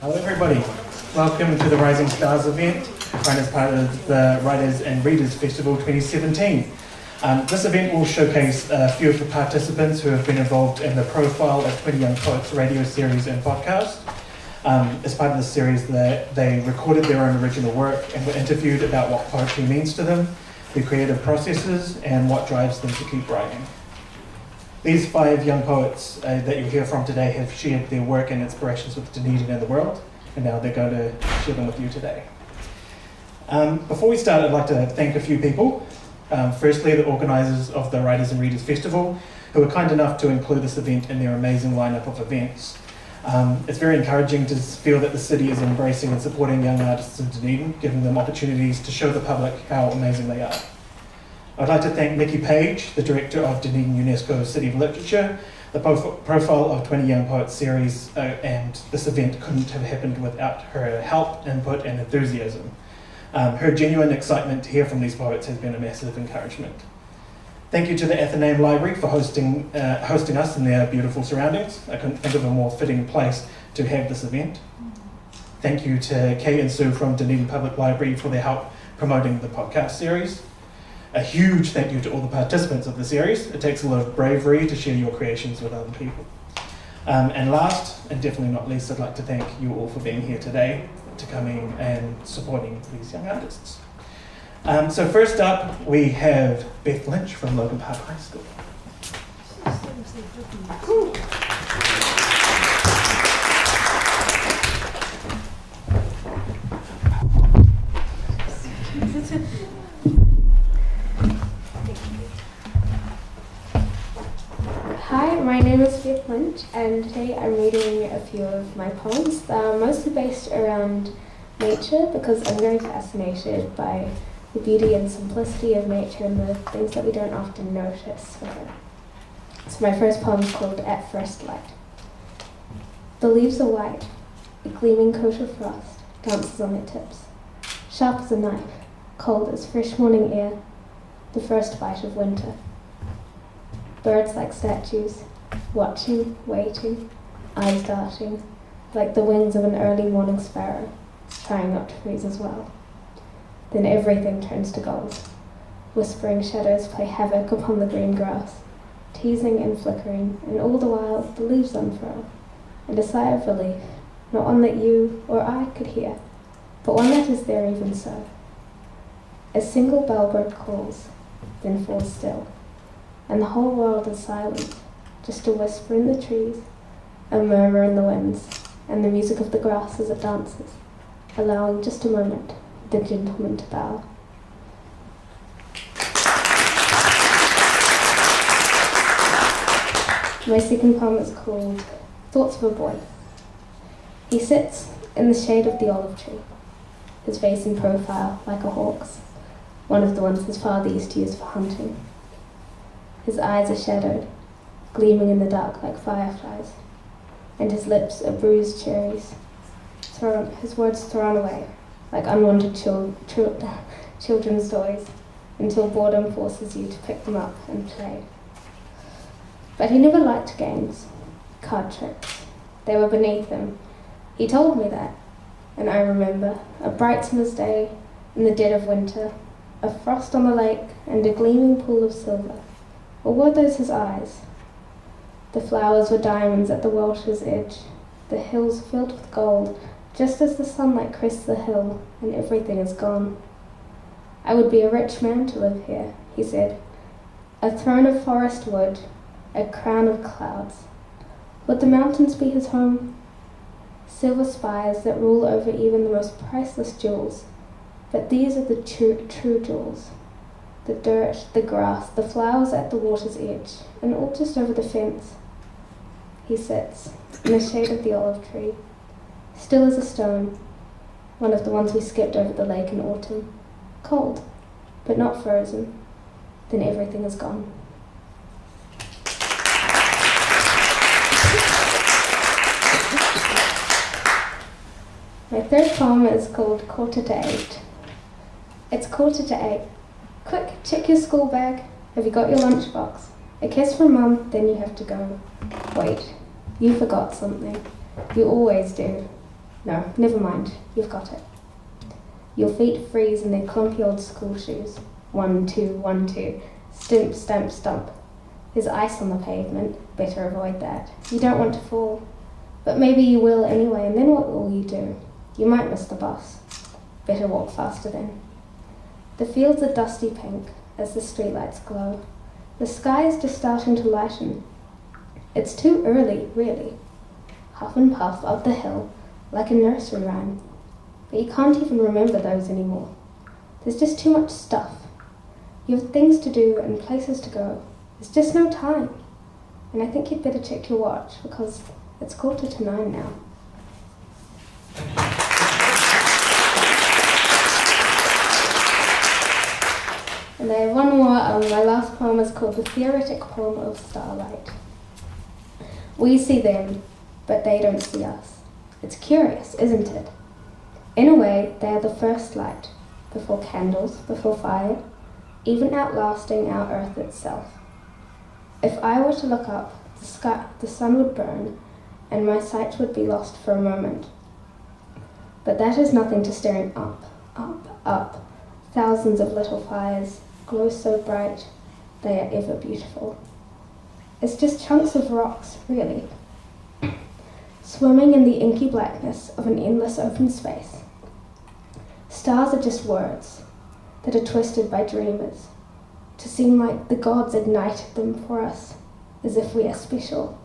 Hello everybody, welcome to the Rising Stars event, run as part of the Writers and Readers Festival 2017. This event will showcase a few of the participants who have been involved in the Profile of 20 Young Poets radio series and podcast. As part of this series, they recorded their own original work and were interviewed about what poetry means to them, their creative processes, and what drives them to keep writing. These 5 young poets that you'll hear from today have shared their work and inspirations with Dunedin and the world, and now they're going to share them with you today. Before we start, I'd like to thank a few people. Firstly, the organisers of the Writers and Readers Festival, who were kind enough to include this event in their amazing lineup of events. It's very encouraging to feel that the city is embracing and supporting young artists in Dunedin, giving them opportunities to show the public how amazing they are. I'd like to thank Nikki Page, the director of Dunedin UNESCO City of Literature. The Profile of 20 Young Poets series and this event couldn't have happened without her help, input and enthusiasm. Her genuine excitement to hear from these poets has been a massive encouragement. Thank you to the Athenaeum Library for hosting us in their beautiful surroundings. I couldn't think of a more fitting place to have this event. Thank you to Kay and Sue from Dunedin Public Library for their help promoting the podcast series. A huge thank you to all the participants of the series. It takes a lot of bravery to share your creations with other people. And last, and definitely not least, I'd like to thank you all for being here today, to coming and supporting these young artists. So first up, we have Beth Lynch from Logan Park High School. Hi, my name is Beth Lynch, and today I'm reading a few of my poems. They're mostly based around nature because I'm very fascinated by the beauty and simplicity of nature and the things that we don't often notice. So my first poem is called At First Light. The leaves are white, a gleaming coat of frost dances on their tips. Sharp as a knife, cold as fresh morning air, the first bite of winter. Birds like statues, watching, waiting, eyes darting, like the wings of an early morning sparrow, trying not to freeze as well. Then everything turns to gold. Whispering shadows play havoc upon the green grass, teasing and flickering, and all the while the leaves unfurl, and a sigh of relief, not one that you or I could hear, but one that is there even so. A single bellbird calls, then falls still, and the whole world is silent, just a whisper in the trees, a murmur in the winds, and the music of the grass as it dances, allowing just a moment for the gentleman to bow. My second poem is called Thoughts of a Boy. He sits in the shade of the olive tree, his face in profile like a hawk's, one of the ones his father used to use for hunting. His eyes are shadowed, gleaming in the dark like fireflies, and his lips are bruised cherries, his words thrown away like unwanted children's toys, until boredom forces you to pick them up and play. But he never liked games, card tricks. They were beneath him. He told me that, and I remember a bright summer's day in the dead of winter, a frost on the lake, and a gleaming pool of silver. Or were those his eyes? The flowers were diamonds at the Welsh's edge, the hills filled with gold, just as the sunlight crests the hill, and everything is gone. I would be a rich man to live here, he said. A throne of forest wood, a crown of clouds. Would the mountains be his home? Silver spires that rule over even the most priceless jewels, but these are the true jewels. The dirt, the grass, the flowers at the water's edge, and all just over the fence. He sits in the shade of the olive tree, still as a stone, one of the ones we skipped over the lake in autumn, cold, but not frozen. Then everything is gone. My third poem is called 8:15. It's 8:15. Quick, check your school bag. Have you got your lunchbox? A kiss from Mum, then you have to go. Wait, you forgot something. You always do. No, never mind, you've got it. Your feet freeze in their clumpy old school shoes. 1, 2, 1, 2. Stimp, stamp, stump. There's ice on the pavement. Better avoid that. You don't want to fall. But maybe you will anyway, and then what will you do? You might miss the bus. Better walk faster then. The fields are dusty pink as the streetlights glow. The sky is just starting to lighten. It's too early, really. Huff and puff up the hill, like a nursery rhyme. But you can't even remember those anymore. There's just too much stuff. You have things to do and places to go. There's just no time. And I think you'd better check your watch because it's 8:45 now. And I have one more. My last poem is called The Theoretic Poem of Starlight. We see them, but they don't see us. It's curious, isn't it? In a way, they are the first light, before candles, before fire, even outlasting our earth itself. If I were to look up, the sun would burn, and my sight would be lost for a moment. But that is nothing to staring up, up, up. Thousands of little fires glow so bright, they are ever beautiful. It's just chunks of rocks, really, swimming in the inky blackness of an endless open space. Stars are just words that are twisted by dreamers to seem like the gods ignited them for us, as if we are special.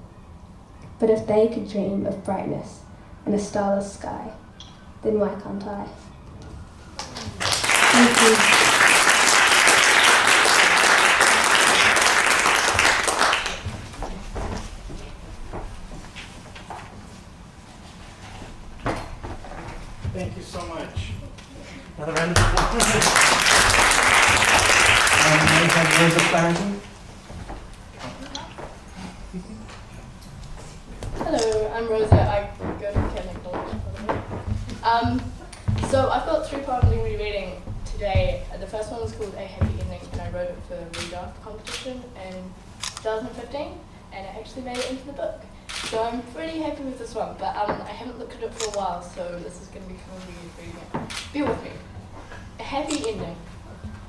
But if they could dream of brightness in a starless sky, then why can't I? Thank you. Thank you so much. Another round of applause. We have Rosa Clarendon. Hello, I'm Rosa. I go to Catholic College, by the way. So I've got 3 poems I'm going to be reading today. The first one was called A Happy Ending, and I wrote it for a redraft competition in 2015, and it actually made it into the book. So I'm pretty happy with this one, but I haven't looked at it for a while, so this is going to be kind of weird reading it. Bear with me. A happy ending.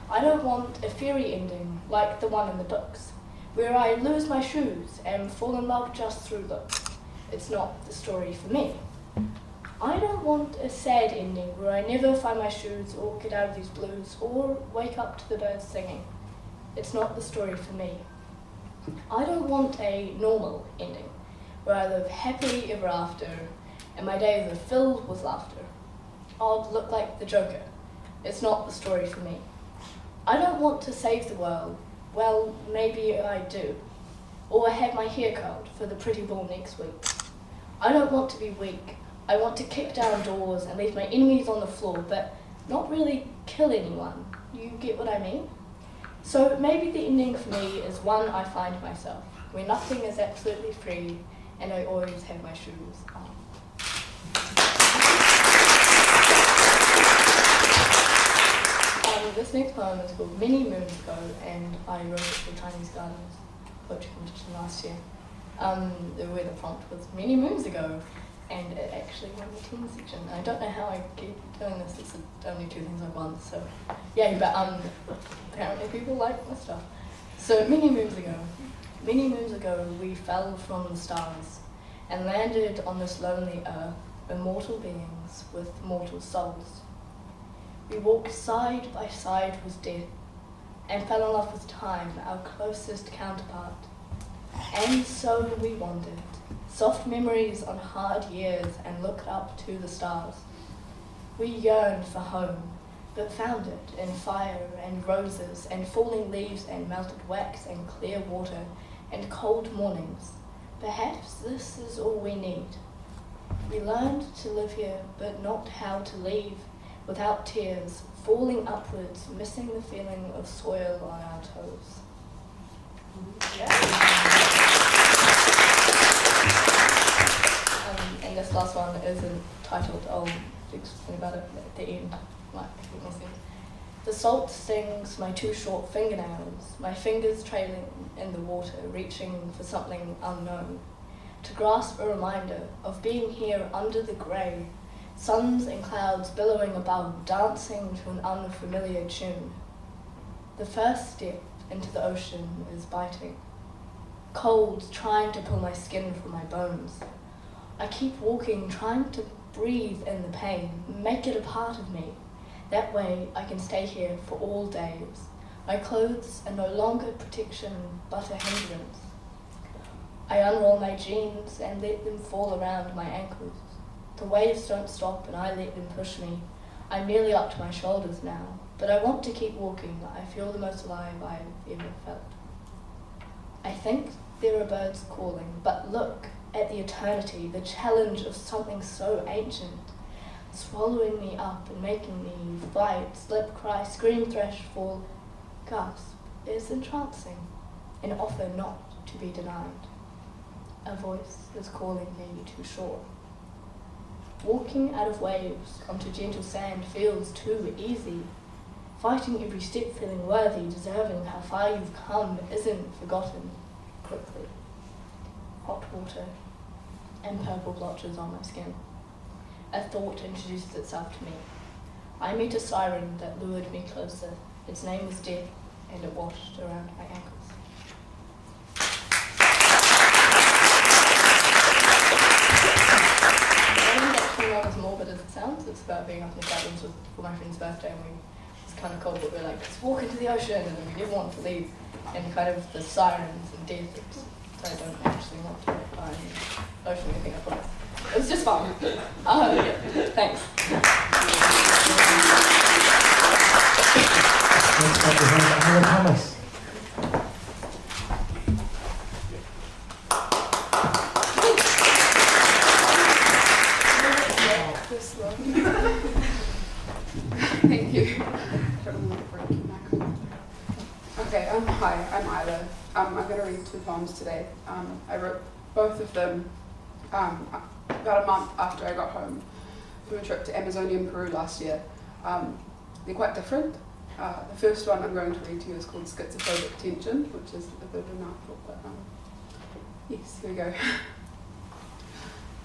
I don't want a fairy ending like the one in the books, where I lose my shoes and fall in love just through looks. It's not the story for me. I don't want a sad ending where I never find my shoes or get out of these blues or wake up to the birds singing. It's not the story for me. I don't want a normal ending where I live happily ever after and my days are filled with laughter. I'll look like the Joker. It's not the story for me. I don't want to save the world. Well, maybe I do. Or have my hair curled for the pretty ball next week. I don't want to be weak. I want to kick down doors and leave my enemies on the floor, but not really kill anyone. You get what I mean? So maybe the ending for me is one I find myself, where nothing is absolutely free and I always have my shoes on. This next poem is called Many Moons Ago, and I wrote it for Chinese Gardens poetry competition last year. Where the prompt was Many Moons Ago, and it actually won the teen section. I don't know how I keep doing this, it's the only 2 things I've won, so yeah, but apparently people like my stuff. So many moons ago we fell from the stars and landed on this lonely earth, immortal beings with mortal souls. We walked side by side with death and fell in love with time, our closest counterpart. And so we wandered, soft memories on hard years, and looked up to the stars. We yearned for home, but found it in fire and roses and falling leaves and melted wax and clear water and cold mornings. Perhaps this is all we need. We learned to live here, but not how to leave, without tears, falling upwards, missing the feeling of soil on our toes. And this last one isn't titled, I'll explain about it at the end. The salt stings my 2 short fingernails, my fingers trailing in the water, reaching for something unknown, to grasp a reminder of being here under the grey, Suns and clouds billowing above, dancing to an unfamiliar tune. The first step into the ocean is biting. Cold, trying to pull my skin from my bones. I keep walking, trying to breathe in the pain, make it a part of me. That way I can stay here for all days. My clothes are no longer protection, but a hindrance. I unroll my jeans and let them fall around my ankles. The waves don't stop and I let them push me. I'm nearly up to my shoulders now, but I want to keep walking. I feel the most alive I've ever felt. I think there are birds calling, but look at the eternity, the challenge of something so ancient, swallowing me up and making me fight, slip, cry, scream, thrash, fall, gasp. It's entrancing, an offer not to be denied. A voice is calling me to shore. Walking out of waves onto gentle sand feels too easy. Fighting every step, feeling worthy, deserving how far you've come isn't forgotten quickly. Hot water and purple blotches on my skin. A thought introduces itself to me. I meet a siren that lured me closer. Its name was Death, and it washed around my ankles. Not as morbid as it sounds. It's about being up in the cabins for my friend's birthday, and it's kind of cold, but we're like, let's walk into the ocean, and then we didn't want to leave, and kind of the sirens and death, so I don't actually want to find the ocean anything, I promise. It was just fun. Yeah, thanks. Thomas. Thank you. Okay, hi, I'm Isla. I'm going to read two poems today. I wrote both of them about a month after I got home from a trip to Amazonian Peru last year. They're quite different. The first one I'm going to read to you is called Schizophobic Tension, which is a bit of a mouthful, but yes, here we go.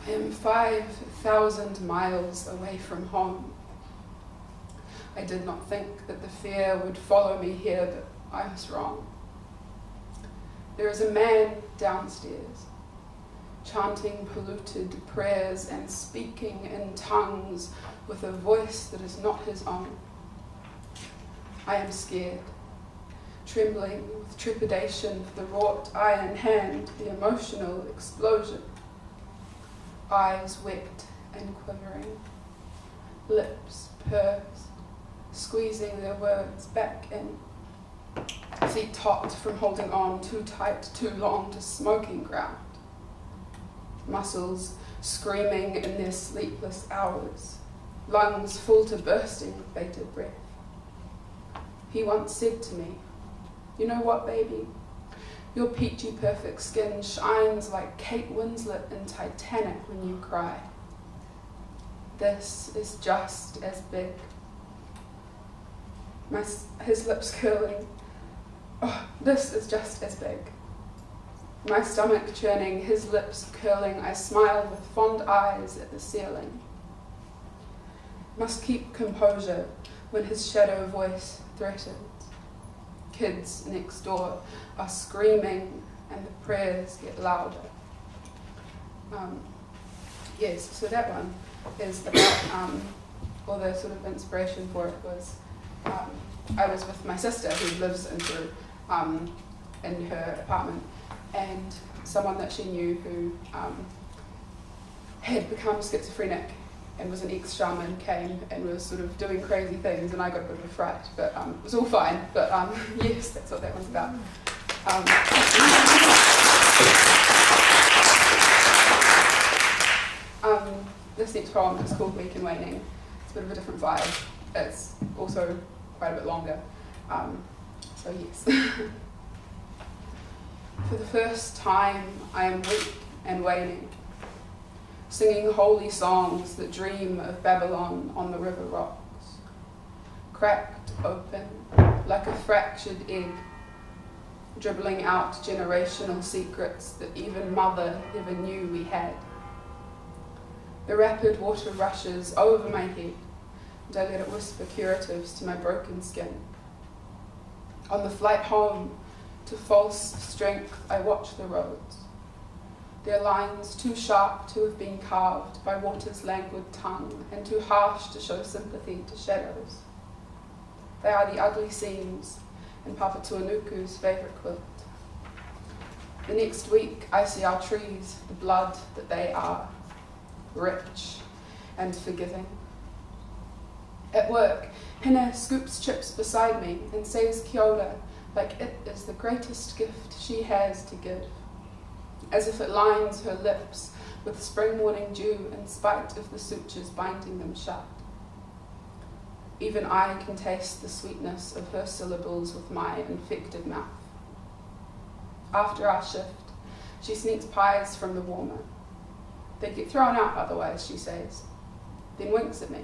I am 5,000 miles away from home. I did not think that the fear would follow me here, but I was wrong. There is a man downstairs, chanting polluted prayers and speaking in tongues with a voice that is not his own. I am scared, trembling with trepidation for the wrought iron hand, the emotional explosion. Eyes wet and quivering, lips pursed, squeezing their words back in, feet hot from holding on too tight, too long to smoking ground, muscles screaming in their sleepless hours, lungs full to bursting with bated breath. He once said to me, "You know what, baby? Your peachy perfect skin shines like Kate Winslet in Titanic when you cry. This is just as big." His lips curling. "Oh, this is just as big." My stomach churning, his lips curling, I smiled with fond eyes at the ceiling. Must keep composure when his shadow voice threatens. Kids next door are screaming and the prayers get louder. Yes, so that one is about, or the sort of inspiration for it was, I was with my sister who lives in Peru, in her apartment, and someone that she knew who had become schizophrenic and was an ex-shaman came and was sort of doing crazy things, and I got a bit of a fright, but it was all fine. But yes, that's what that one's about. This next poem is called Weak and Waning. It's a bit of a different vibe. It's also quite a bit longer. So yes. For the first time, I am weak and waning, singing holy songs that dream of Babylon on the river rocks, cracked open like a fractured egg, dribbling out generational secrets that even mother never knew we had. The rapid water rushes over my head, and I let it whisper curatives to my broken skin. On the flight home, to false strength, I watch the roads. Their lines too sharp to have been carved by water's languid tongue, and too harsh to show sympathy to shadows. They are the ugly seams in Papa Tuanuku's favourite quilt. The next week, I see our trees, the blood that they are, rich and forgiving. At work, Hina scoops chips beside me and says kia ora like it is the greatest gift she has to give, as if it lines her lips with spring morning dew in spite of the sutures binding them shut. Even I can taste the sweetness of her syllables with my infected mouth. After our shift, she sneaks pies from the warmer. They'd get thrown out otherwise, she says, then winks at me.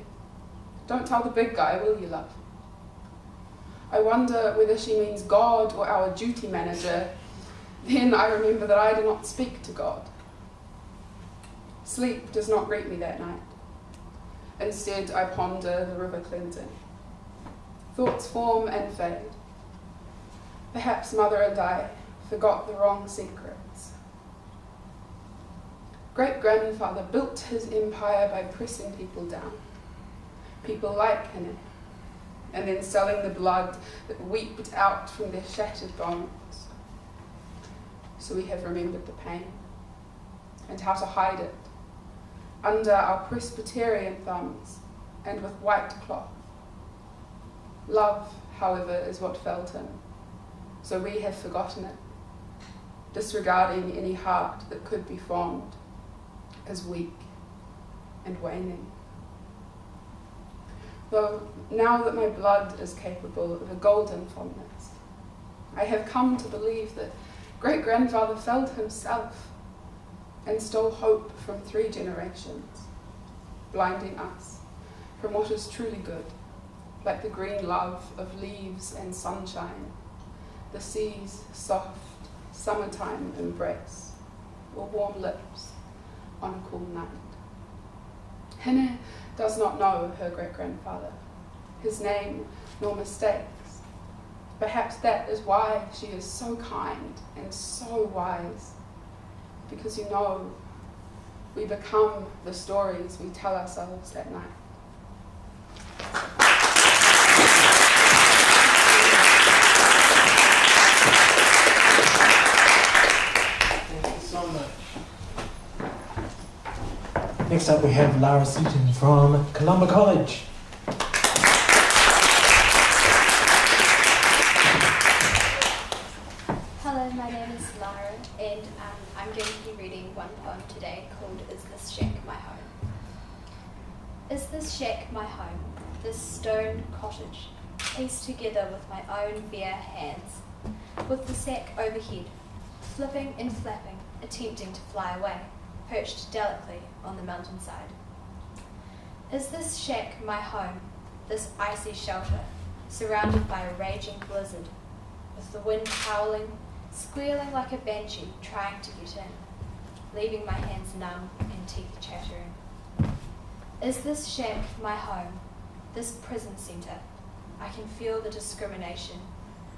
Don't tell the big guy, will you, love? I wonder whether she means God or our duty manager. Then I remember that I do not speak to God. Sleep does not greet me that night. Instead, I ponder the river cleansing. Thoughts form and fade. Perhaps Mother and I forgot the wrong secrets. Great-grandfather built his empire by pressing people down. People like him, and then selling the blood that weeped out from their shattered bones. So we have remembered the pain, and how to hide it, under our Presbyterian thumbs, and with white cloth. Love, however, is what felled him, so we have forgotten it, disregarding any heart that could be fond, as weak and waning. Though now that my blood is capable of a golden fondness, I have come to believe that great-grandfather felled himself and stole hope from 3 generations, blinding us from what is truly good, like the green love of leaves and sunshine, the sea's soft summertime embrace, or warm lips on a cool night. Hine does not know her great-grandfather, his name nor mistakes. Perhaps that is why she is so kind and so wise, because you know, we become the stories we tell ourselves at night. Thank you so much. Next up, we have Lara Seaton from Columba College. Hello, my name is Lara, and I'm going to be reading one poem today called Is This Shack My Home? Is this shack my home, this stone cottage, pieced together with my own bare hands, with the sack overhead, flipping and flapping, attempting to fly away, perched delicately on the mountainside? Is this shack my home, this icy shelter, surrounded by a raging blizzard, with the wind howling, squealing like a banshee trying to get in, leaving my hands numb and teeth chattering? Is this shack my home, this prison centre? I can feel the discrimination,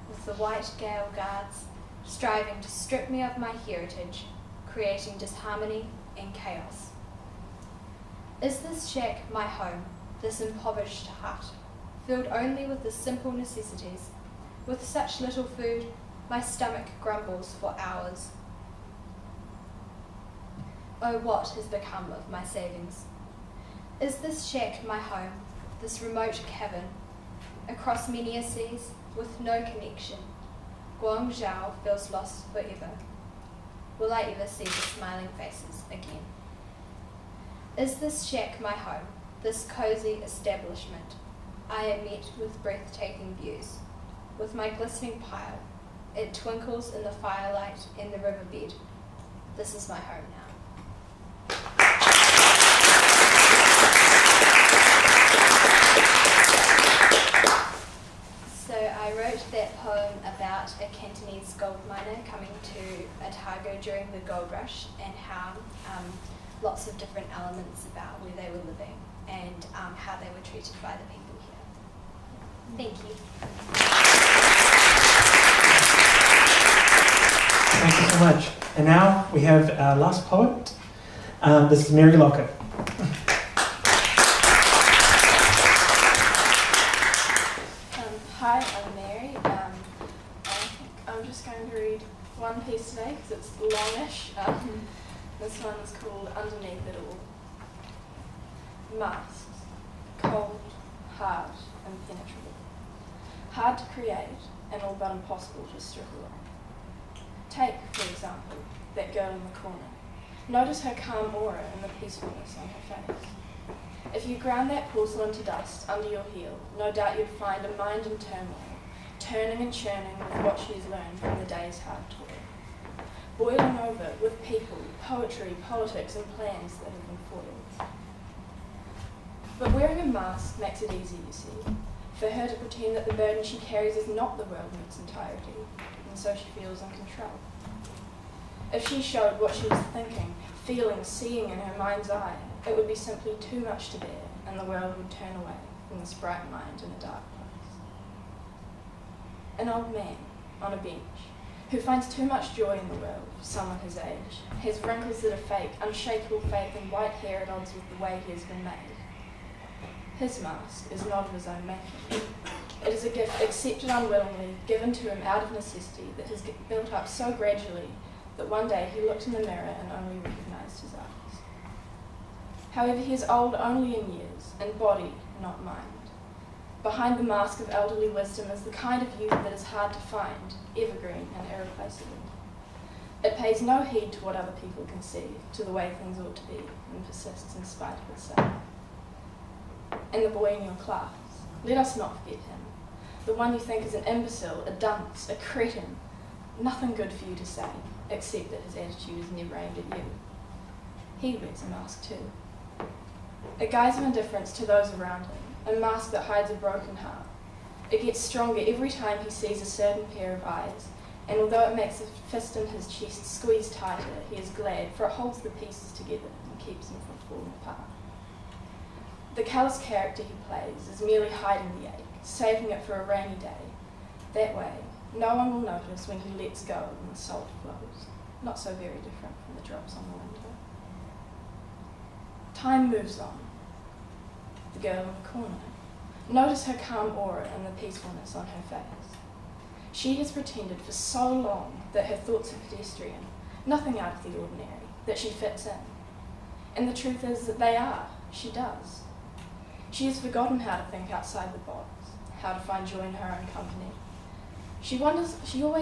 with the white Gale guards striving to strip me of my heritage, creating disharmony and chaos. Is this shack my home, this impoverished hut, filled only with the simple necessities? With such little food, my stomach grumbles for hours. Oh, what has become of my savings? Is this shack my home, this remote cabin, across many seas, with no connection? Guangzhou feels lost forever. Will I ever see the smiling faces again? Is this shack my home, this cosy establishment? I am met with breathtaking views. With my glistening pile, it twinkles in the firelight in the riverbed. This is my home now. So I wrote that poem about a Cantonese gold miner coming to Otago during the gold rush, and how lots of different elements about where they were living and how they were treated by the people here. Thank you. Thank you so much. And now we have our last poet. This is Mary Lockett. Hi, I'm Mary. I'm just going to read one piece today because it's longish. This one is called Underneath It All. Masks. Cold, hard, impenetrable. Hard to create and all but impossible to strip away. Take, for example, that girl in the corner. Notice her calm aura and the peacefulness on her face. If you ground that porcelain to dust under your heel, no doubt you'd find a mind in turmoil, turning and churning with what she has learned from the day's hard toil. Boiling over with people, poetry, politics and plans that have been foiled. But wearing a mask makes it easy, you see, for her to pretend that the burden she carries is not the world in its entirety, and so she feels in control. If she showed what she was thinking, feeling, seeing in her mind's eye, it would be simply too much to bear, and the world would turn away from this bright mind in a dark place. An old man on a bench, who finds too much joy in the world for someone his age, has wrinkles that are fake, unshakable faith and white hair at odds with the way he has been made. His mask is not of his own making. It is a gift accepted unwillingly, given to him out of necessity, that has built up so gradually that one day he looked in the mirror and only recognised his eyes. However, he is old only in years, and body, not mind. Behind the mask of elderly wisdom is the kind of youth that is hard to find, evergreen and irreplaceable. It pays no heed to what other people can see, to the way things ought to be, and persists in spite of itself. And the boy in your class, let us not forget him. The one you think is an imbecile, a dunce, a cretin. Nothing good for you to say, except that his attitude is never aimed at you. He wears a mask too. A guise of indifference to those around him, a mask that hides a broken heart. It gets stronger every time he sees a certain pair of eyes, and although it makes a fist in his chest squeeze tighter, he is glad, for it holds the pieces together and keeps them from falling apart. The callous character he plays is merely hiding the ache, saving it for a rainy day. That way, no one will notice when he lets go and the salt flows, not so very different from the drops on the window. Time moves on. The girl in the corner. Notice her calm aura and the peacefulness on her face. She has pretended for so long that her thoughts are pedestrian, nothing out of the ordinary, that she fits in. And the truth is that they are. She does. She has forgotten how to think outside the box, how to find joy in her own company. She always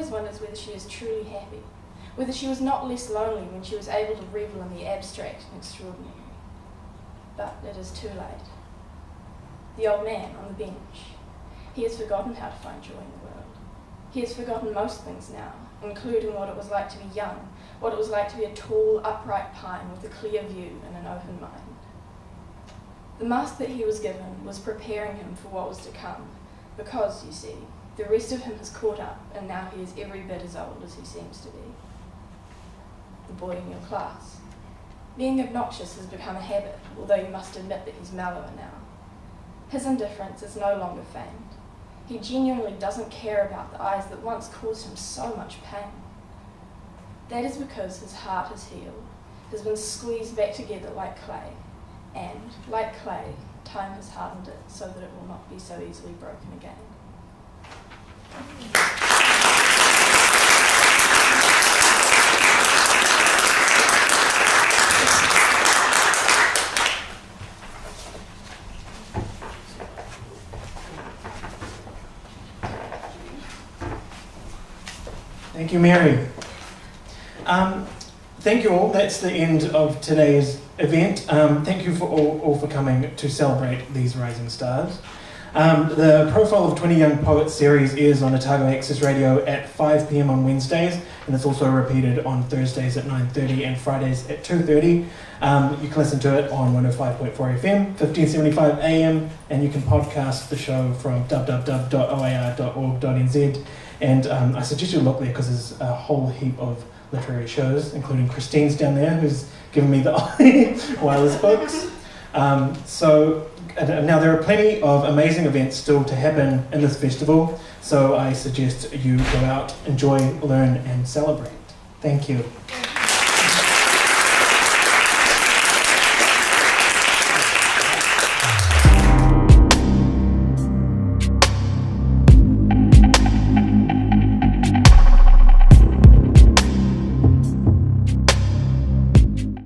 wonders whether she is truly happy, whether she was not less lonely when she was able to revel in the abstract and extraordinary. But it is too late. The old man on the bench, he has forgotten how to find joy in the world. He has forgotten most things now, including what it was like to be young, what it was like to be a tall, upright pine with a clear view and an open mind. The mask that he was given was preparing him for what was to come, because, you see, the rest of him has caught up, and now he is every bit as old as he seems to be. The boy in your class. Being obnoxious has become a habit, although you must admit that he's mellower now. His indifference is no longer feigned. He genuinely doesn't care about the eyes that once caused him so much pain. That is because his heart has healed, has been squeezed back together like clay, and, like clay, time has hardened it so that it will not be so easily broken again. Thank you, Mary. Thank you all. That's the end of today's event. Thank you for all for coming to celebrate these rising stars. The Profile of 20 Young Poets series is on Otago Access Radio at 5 p.m. on Wednesdays, and it's also repeated on Thursdays at 9:30 and Fridays at 2:30. You can listen to it on 105.4 FM, 1575 AM, and you can podcast the show from www.oar.org.nz. And I suggest you look there because there's a whole heap of literary shows, including Christine's down there, who's given me the eye while this books. So now there are plenty of amazing events still to happen in this festival, so I suggest you go out, enjoy, learn and celebrate. Thank you.